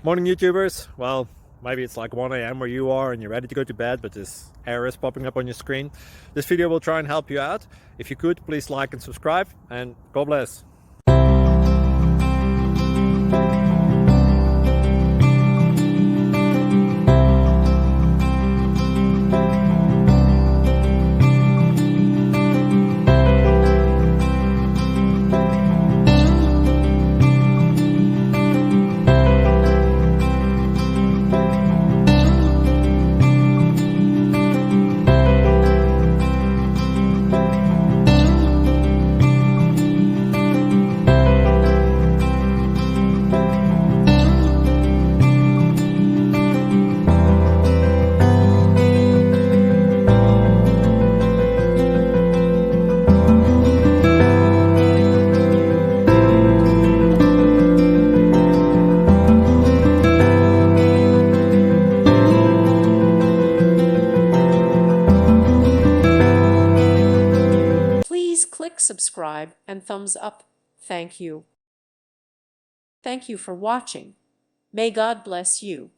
Morning YouTubers. Well, maybe it's like 1 a.m. where you are and you're ready to go to bed, but this error is popping up on your screen. This video will try and help you out. If you could, please like and subscribe, and God bless. Please click subscribe and thumbs up. Thank you. Thank you for watching. May God bless you.